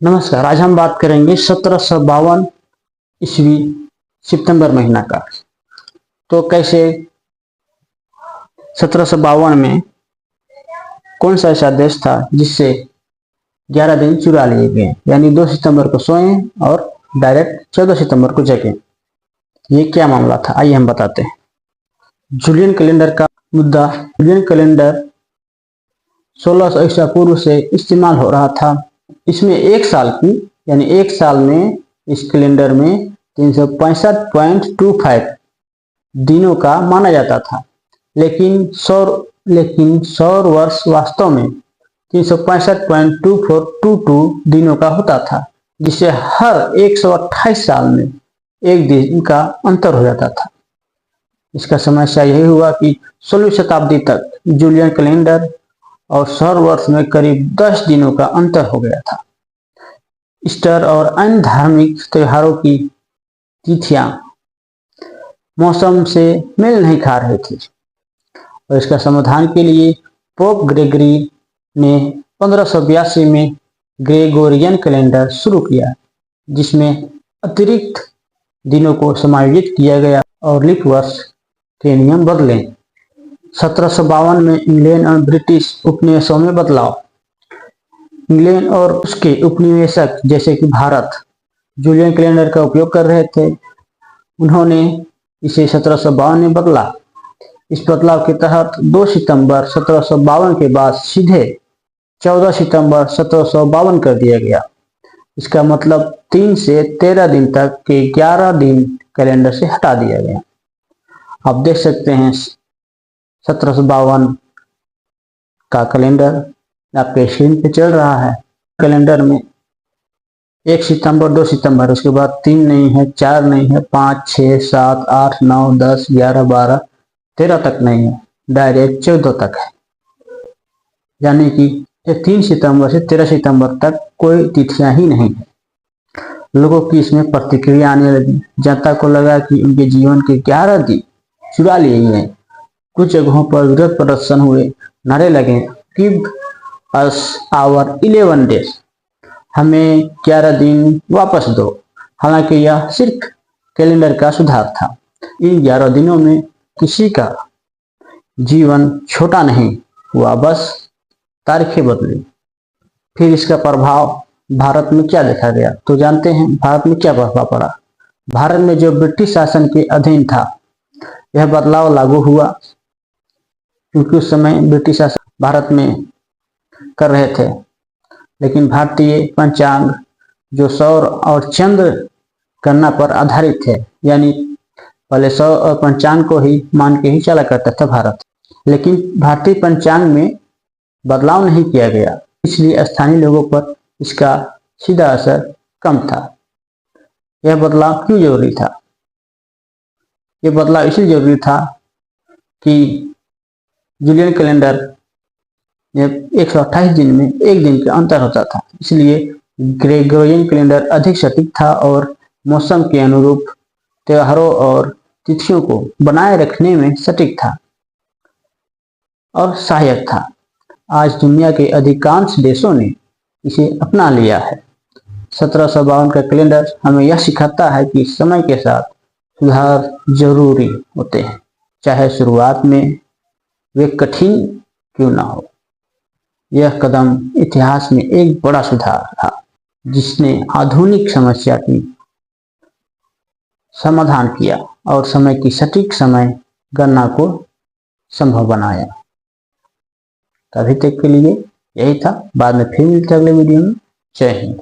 नमस्कार, आज हम बात करेंगे 1752 ईस्वी सितंबर महीना का। तो कैसे 1752 में कौन सा ऐसा देश था जिससे 11 दिन चुरा लिए गए, यानी 2 सितंबर को सोए और डायरेक्ट 14 सितंबर को जगे। ये क्या मामला था, आइए हम बताते हैं। जूलियन कैलेंडर का मुद्दा। जूलियन कैलेंडर 1600 ईसा पूर्व से इस्तेमाल हो रहा था। इसमें एक साल की, यानी एक साल में इस कैलेंडर में 365.25 दिनों का माना जाता था, लेकिन सौर वर्ष वास्तव में 365.2422 दिनों का होता था, जिससे हर 128 साल में एक दिन का अंतर हो जाता था। इसका समस्या यही हुआ कि 16वीं शताब्दी तक जूलियन कैलेंडर और सौर वर्ष में करीब 10 दिनों का अंतर हो गया था। ईस्टर और अन्य धार्मिक त्योहारों की तिथियां मौसम से मेल नहीं खा रही थी, और इसका समाधान के लिए पोप ग्रेगरी ने 1582 में ग्रेगोरियन कैलेंडर शुरू किया, जिसमें अतिरिक्त दिनों को समायोजित किया गया और लीप वर्ष के नियम बदले। 1752 में इंग्लैंड और ब्रिटिश उपनिवेशों में बदलाव। इंग्लैंड और उसके उपनिवेशक जैसे कि भारत जूलियन कैलेंडर का उपयोग कर रहे थे। उन्होंने इसे 1752 में बदला। इस बदलाव के तहत 2 सितंबर 1752 के बाद सीधे 14 सितंबर 1752 कर दिया गया। इसका मतलब 3 से 13 दिन तक के 11 दिन कैलेंडर से हटा दिया गया। आप देख सकते हैं 1752 का कैलेंडर आपके स्क्रीन पे चल रहा है। कैलेंडर में 1 सितंबर 2 सितंबर, उसके बाद 3 नहीं है, 4 नहीं है, 5 6 7 8 9 10 11 12 13 तक नहीं है, डायरेक्ट 14 तक है। यानी कि 3 सितंबर से 13 सितंबर तक कोई तिथियां ही नहीं है। लोगों की इसमें प्रतिक्रिया आने लगी। जनता को लगा कि उनके जीवन के 11 दिन चुरा लिए गए। कुछ जगहों पर विरोध प्रदर्शन हुए, नारे लगे, गिव अस आवर 11 डेज, हमें 11 दिन वापस दो। हालांकि यह सिर्फ कैलेंडर का सुधार था। इन 11 दिनों में किसी का जीवन छोटा नहीं हुआ, बस तारीखें बदली। फिर इसका प्रभाव भारत में क्या देखा गया, तो जानते हैं भारत में क्या प्रभाव पड़ा। भारत में जो ब्रिटिश शासन के अधीन था, यह बदलाव लागू हुआ, क्योंकि उस समय ब्रिटिश शासन भारत में कर रहे थे। लेकिन भारतीय पंचांग जो सौर और चंद्र गणना पर आधारित थे, यानी पहले सौर और पंचांग को ही मान के ही चला करता था भारत। लेकिन भारतीय पंचांग में बदलाव नहीं किया गया, इसलिए स्थानीय लोगों पर इसका सीधा असर कम था। यह बदलाव क्यों जरूरी था? यह बदलाव इसलिए जरूरी था कि जूलियन कैलेंडर 128 दिन में एक दिन का अंतर होता था, इसलिए ग्रेगोरियन कैलेंडर अधिक सटीक था और मौसम के अनुरूप त्योहारों और तिथियों को बनाए रखने में सटीक था और सहायक था। आज दुनिया के अधिकांश देशों ने इसे अपना लिया है। 1752 का कैलेंडर हमें यह सिखाता है कि समय के साथ सुधार जरूरी होते हैं, चाहे शुरुआत में वे कठिन क्यों ना हो। यह कदम इतिहास में एक बड़ा सुधार था, जिसने आधुनिक समस्या की समाधान किया और समय की सटीक समय गणना को संभव बनाया। अभी तक के लिए यही था। बाद में फिर मिलते अगले वीडियो में। जय हिंद।